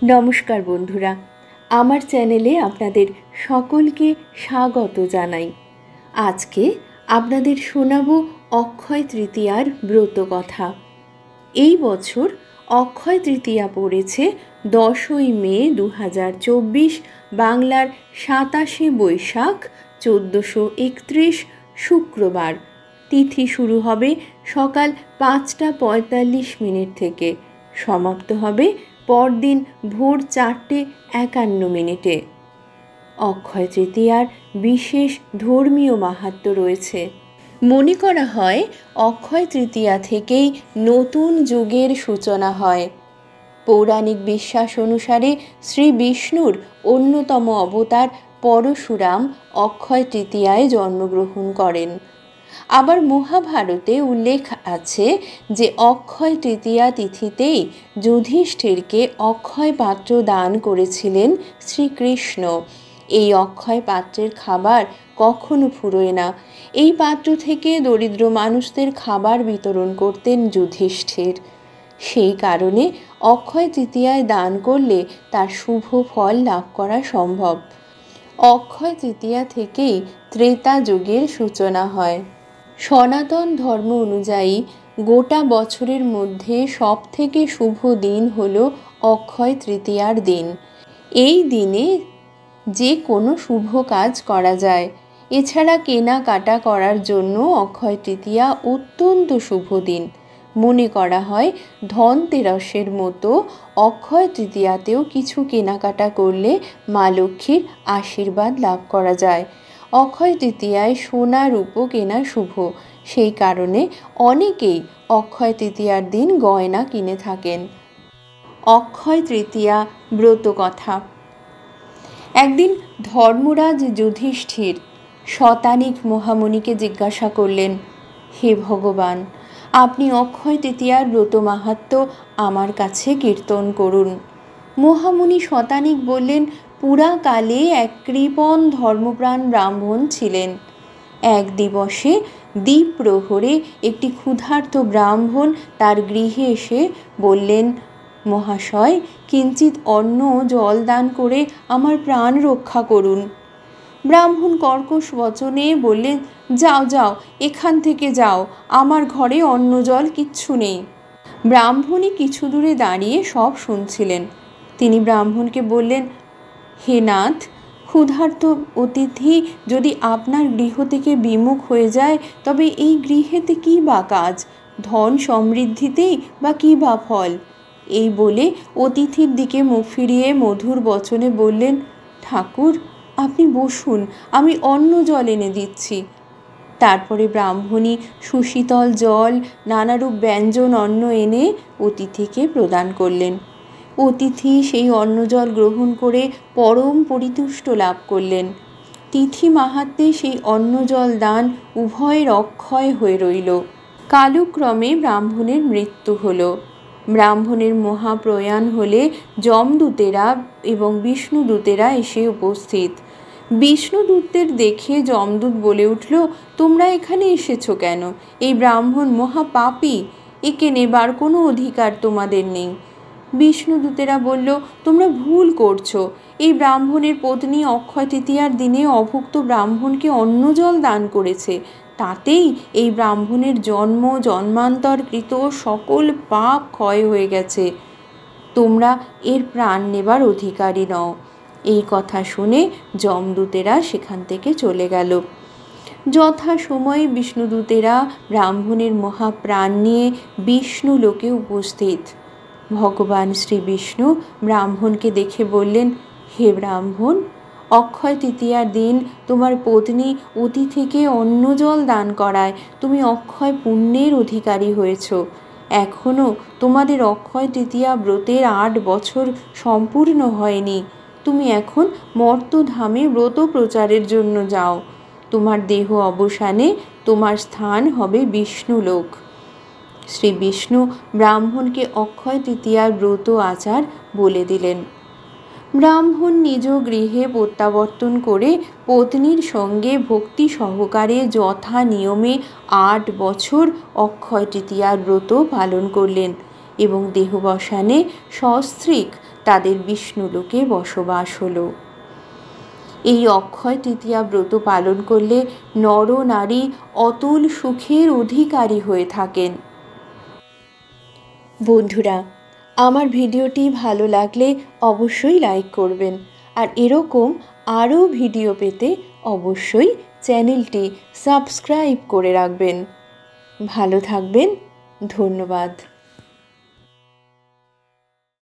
নমস্কার বন্ধুরা, আমার চ্যানেলে আপনাদের সকলকে স্বাগত জানাই। আজকে আপনাদের শোনাবো অক্ষয় তৃতীয়ার ব্রত কথা। এই বছর অক্ষয় তৃতীয়া পড়েছে 10ই মে 2024, বাংলার 27শে বৈশাখ 1431 শুক্রবার। তিথি শুরু হবে সকাল 5টা 45 থেকে, সমাপ্ত হবে পরদিন ভোর 4টে 51। অক্ষয় তৃতীয়ার বিশেষ ধর্মীয় মাহাত্ম্য রয়েছে। মনে করা হয় অক্ষয় তৃতীয়া থেকেই নতুন যুগের সূচনা হয়। পৌরাণিক বিশ্বাস অনুসারে শ্রী বিষ্ণুর অন্যতম অবতার পরশুরাম অক্ষয় তৃতীয়ায় জন্মগ্রহণ করেন। আবার মহাভারতে উল্লেখ আছে যে অক্ষয় তৃতীয়া তিথিতেই যুধিষ্ঠিরকে অক্ষয় পাত্র দান করেছিলেন শ্রীকৃষ্ণ। এই অক্ষয় পাত্রের খাবার কখনো ফুরোয় না। এই পাত্র থেকে দরিদ্র মানুষদের খাবার বিতরণ করতেন যুধিষ্ঠির। সেই কারণে অক্ষয় তৃতীয়ায় দান করলে তার শুভ ফল লাভ করা সম্ভব। অক্ষয় তৃতীয়া থেকেই ত্রেতা যুগের সূচনা হয়। সনাতন ধর্ম অনুযায়ী গোটা বছরের মধ্যে সবথেকে শুভ দিন হল অক্ষয় তৃতীয়ার দিন। এই দিনে যে কোনো শুভ কাজ করা যায়। এছাড়া কেনাকাটা করার জন্য অক্ষয় তৃতীয়া অত্যন্ত শুভ দিন। মনে করা হয় ধনতেরাসের মতো অক্ষয় তৃতীয়াতেও কিছু কেনাকাটা করলে মা লক্ষ্মীর আশীর্বাদ লাভ করা যায়। অক্ষয় তৃতীয়ায় সোনা রূপো কেনা শুভ, সেই কারণে অনেকেই অক্ষয় তৃতীয়ার দিন গয়না কিনে থাকেন। অক্ষয় তৃতীয়া ব্রত কথা। একদিন ধর্মরাজ যুধিষ্ঠির শতানিক মহামুনিকে জিজ্ঞাসা করলেন, হে ভগবান, আপনি অক্ষয় তৃতীয়ার ব্রত মাহাত্ম্য আমার কাছে কীর্তন করুন। মহামুনি শতানিক বললেন, পুরাকালে এক কৃপণ ধর্মপ্রাণ ব্রাহ্মণ ছিলেন। এক দিবসে দ্বীপ প্রহরে একটি ক্ষুধার্ত ব্রাহ্মণ তার গৃহে এসে বললেন, মহাশয়, কিঞ্চিৎ অন্ন জল দান করে আমার প্রাণ রক্ষা করুন। ব্রাহ্মণ কর্কশ বচনে বললেন, যাও যাও, এখান থেকে যাও, আমার ঘরে অন্ন জল কিচ্ছু নেই। ব্রাহ্মণী কিছু দূরে দাঁড়িয়ে সব শুনছিলেন। তিনি ব্রাহ্মণকে বললেন, হে নাথ, ক্ষুধার্ত অতিথি যদি আপনার গৃহ থেকে বিমুখ হয়ে যায় তবে এই গৃহেতে কী বা কাজ, ধন সমৃদ্ধিতেই বা কী বা ফল। এই বলে অতিথির দিকে মুখ ফিরিয়ে মধুর বচনে বললেন, ঠাকুর, আপনি বসুন, আমি অন্ন জল এনে দিচ্ছি। তারপরে ব্রাহ্মণী সুশীতল জল, নানারূপ ব্যঞ্জন অন্ন এনে অতিথিকে প্রদান করলেন। অতিথি সেই অন্ন জল গ্রহণ করে পরম পরিতুষ্ট লাভ করলেন। তিথি মাহাত্ম্যে সেই অন্ন জল দান উভয়ের অক্ষয় হয়ে রইল। কালক্রমে ব্রাহ্মণের মৃত্যু হল। ব্রাহ্মণের মহাপ্রয়াণ হলে যমদূতেরা এবং বিষ্ণুদূতেরা এসে উপস্থিত। বিষ্ণুদূতদের দেখে যমদূত বলে উঠল, তোমরা এখানে এসেছো কেন? এই ব্রাহ্মণ মহাপাপী, একে নেবার কোনো অধিকার তোমাদের নেই। বিষ্ণুদূতেরা বলল, তোমরা ভুল করছো। এই ব্রাহ্মণের পত্নী অক্ষয় তৃতীয়ার দিনে অভুক্ত ব্রাহ্মণকে অন্ন জল দান করেছে। তাতেই এই ব্রাহ্মণের জন্ম জন্মান্তরকৃত সকল পাপ ক্ষয় হয়ে গেছে। তোমরা এর প্রাণ নেবার অধিকারী নও। এই কথা শুনে যমদূতেরা সেখান থেকে চলে গেল। যথা সময়ে বিষ্ণুদূতেরা ব্রাহ্মণের মহাপ্রাণ নিয়ে বিষ্ণু লোকে উপস্থিত। ভগবান শ্রী বিষ্ণু ব্রাহ্মণকে দেখে বললেন, হে ব্রাহ্মণ, অক্ষয় তৃতীয়ার দিন তোমার পত্নী অতিথিকে অন্ন জল দান করায় তুমি অক্ষয় পুণ্যের অধিকারী হয়েছ। এখনও তোমাদের অক্ষয় তৃতীয়া ব্রতের 8 বছর সম্পূর্ণ হয়নি। তুমি এখন মর্তধামে ব্রত প্রচারের জন্য যাও। তোমার দেহ অবসানে তোমার স্থান হবে বিষ্ণুলোক। শ্রী বিষ্ণু ব্রাহ্মণকে অক্ষয় তৃতীয়ার ব্রত আচার বলে দিলেন। ব্রাহ্মণ নিজ গৃহে প্রত্যাবর্তন করে পত্নীর সঙ্গে ভক্তি সহকারে যথা নিয়মে 8 বছর অক্ষয় তৃতীয়ার ব্রত পালন করলেন এবং দেহবসানে সস্ত্রীক তাদের বিষ্ণুলোকে বসবাস হলো। এই অক্ষয় তৃতীয়া ব্রত পালন করলে নর নারী অতুল সুখের অধিকারী হয়ে থাকেন। বন্ধুরা, আমার ভিডিওটি ভালো লাগলে অবশ্যই লাইক করবেন, আর এরকম আরও ভিডিও পেতে অবশ্যই চ্যানেলটি সাবস্ক্রাইব করে রাখবেন। ভালো থাকবেন। ধন্যবাদ।